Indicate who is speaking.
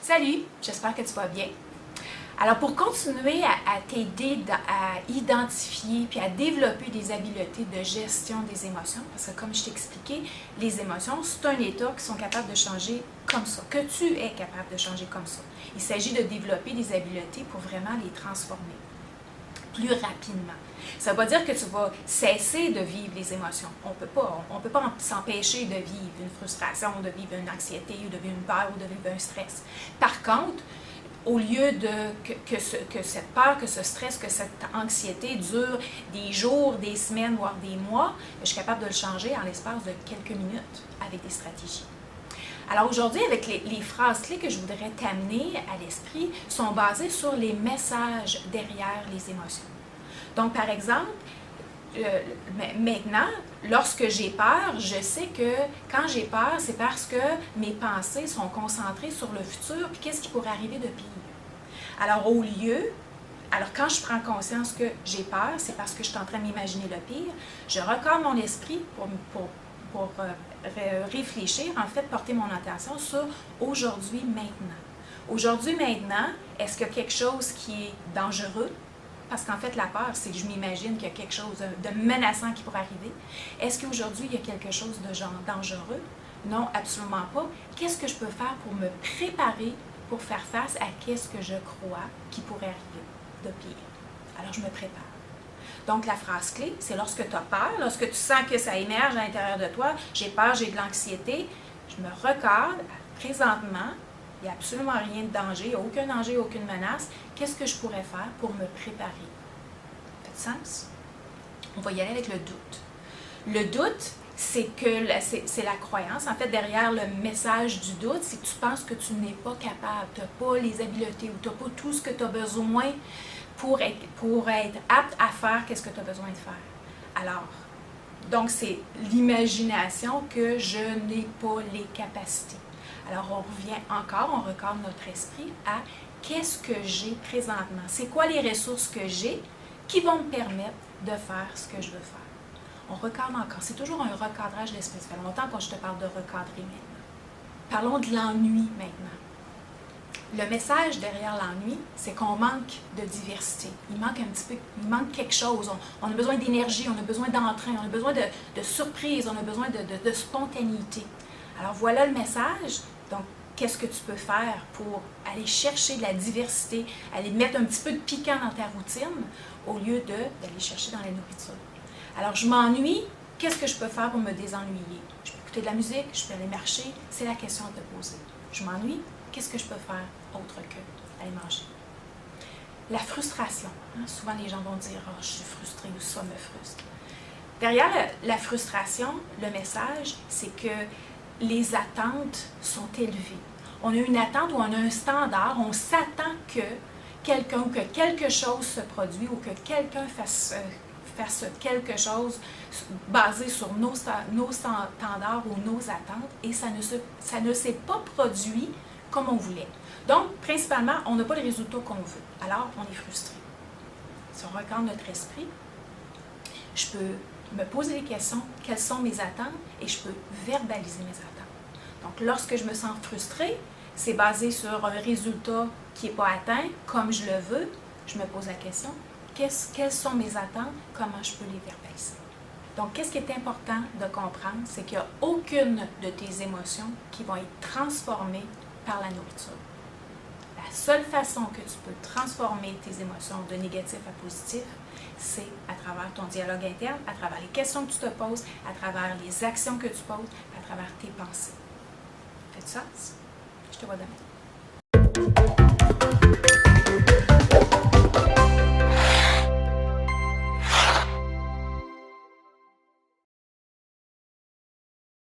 Speaker 1: Salut, j'espère que tu vas bien. Alors pour continuer à t'aider à identifier puis à développer des habiletés de gestion des émotions, parce que comme je t'ai expliqué, les émotions, c'est un état qui sont capables de changer comme ça, que tu es capable de changer comme ça. Il s'agit de développer des habiletés pour vraiment les transformer plus rapidement. Ça ne veut pas dire que tu vas cesser de vivre les émotions. On peut pas s'empêcher de vivre une frustration, de vivre une anxiété, ou de vivre une peur, ou de vivre un stress. Par contre, au lieu que cette peur, que ce stress, que cette anxiété dure des jours, des semaines, voire des mois, je suis capable de le changer en l'espace de quelques minutes avec des stratégies. Alors aujourd'hui, avec les phrases clés que je voudrais t'amener à l'esprit sont basées sur les messages derrière les émotions. Donc par exemple, maintenant, lorsque j'ai peur, je sais que quand j'ai peur, c'est parce que mes pensées sont concentrées sur le futur, puis qu'est-ce qui pourrait arriver de pire. Alors quand je prends conscience que j'ai peur, c'est parce que je suis en train de m'imaginer le pire, je recorde mon esprit pour réfléchir, en fait, porter mon attention sur aujourd'hui, maintenant. Aujourd'hui, maintenant, est-ce qu'il y a quelque chose qui est dangereux? Parce qu'en fait, la peur, c'est que je m'imagine qu'il y a quelque chose de menaçant qui pourrait arriver. Est-ce qu'aujourd'hui, il y a quelque chose de genre dangereux? Non, absolument pas. Qu'est-ce que je peux faire pour me préparer pour faire face à qu'est-ce que je crois qui pourrait arriver de pire? Alors, je me prépare. Donc, la phrase clé, c'est lorsque tu as peur, lorsque tu sens que ça émerge à l'intérieur de toi, j'ai peur, j'ai de l'anxiété, je me regarde présentement, il n'y a absolument rien de danger, il n'y a aucun danger, aucune menace. Qu'est-ce que je pourrais faire pour me préparer? Ça fait sens? On va y aller avec le doute. Le doute, c'est la croyance. En fait, derrière le message du doute, c'est que tu penses que tu n'es pas capable, tu n'as pas les habiletés ou tu n'as pas tout ce que tu as besoin pour être apte à faire qu'est-ce que tu as besoin de faire. Alors, donc c'est l'imagination que je n'ai pas les capacités. Alors on revient encore, on recorde notre esprit à qu'est-ce que j'ai présentement. C'est quoi les ressources que j'ai qui vont me permettre de faire ce que je veux faire. On recadre encore. C'est toujours un recadrage d'esprit. Ça fait longtemps que je te parle de recadrer maintenant. Parlons de l'ennui maintenant. Le message derrière l'ennui, c'est qu'on manque de diversité. Il manque un petit peu, il manque quelque chose. On a besoin d'énergie, on a besoin d'entrain, on a besoin de surprise, on a besoin de spontanéité. Alors voilà le message. Donc, qu'est-ce que tu peux faire pour aller chercher de la diversité, aller mettre un petit peu de piquant dans ta routine au lieu d'aller chercher dans la nourriture. Alors, je m'ennuie. Qu'est-ce que je peux faire pour me désennuyer? Je peux écouter de la musique, je peux aller marcher. C'est la question à te poser. Je m'ennuie. Qu'est-ce que je peux faire autre que aller manger? La frustration. Souvent, les gens vont dire « je suis frustrée » ou « ça me frustre ». Derrière la frustration, le message, c'est que les attentes sont élevées. On a une attente ou on a un standard, on s'attend que quelqu'un ou que quelque chose se produise ou que quelqu'un fasse quelque chose basé sur nos standards ou nos attentes et ça ne s'est pas produit comme on voulait. Donc, principalement, on n'a pas le résultat qu'on veut. Alors, on est frustré. Si on regarde notre esprit, je peux me poser les questions, quelles sont mes attentes, et je peux verbaliser mes attentes. Donc, lorsque je me sens frustrée, c'est basé sur un résultat qui n'est pas atteint, comme je le veux, je me pose la question, quelles sont mes attentes, comment je peux les verbaliser. Donc, qu'est-ce qui est important de comprendre, c'est qu'il n'y a aucune de tes émotions qui vont être transformées par la nourriture. La seule façon que tu peux transformer tes émotions de négatif à positif, c'est à travers ton dialogue interne, à travers les questions que tu te poses, à travers les actions que tu poses, à travers tes pensées. Fait-tu sens? Je te vois demain.